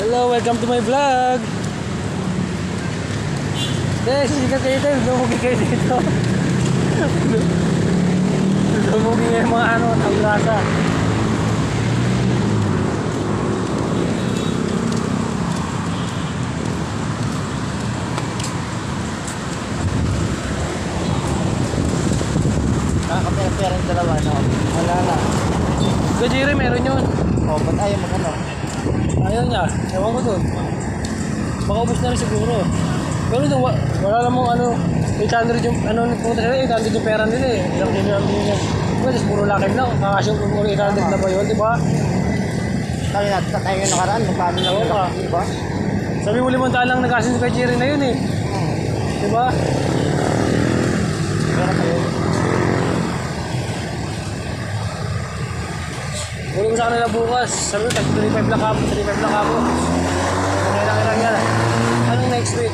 Hello, welcome to my vlog. Guys, sikat kayo tayo. Lumugi kayo dito. Lumugi kayo mga ano, ang grasa. Nakakapera-pera yung dalawa, no? Wala na. Ikaw, Jerry, meron yun. Oh, ba't ayaw mo ano? Ayaw niya. Ewan ko dun. Baka ubos na rin siguro. Pero dun, wala namang ano, 800 yung, ano, pumunta sila, 800 yung pera nila eh. Ilang kailangan nila. Well, puro lakad lang. Kakasya kung 800 na ba yun, di ba? Tayo yung nakaraan, magkano lang Oo yun, ka. di ba? Sabi mo 500 lang nag-asin kay Jerry na yun eh. Di ba? Pera kayo. Huli ko sa kanila bukas. Sabi ko, 35 lang ako. 35 lang ako. Kailangan yan. Anong next week?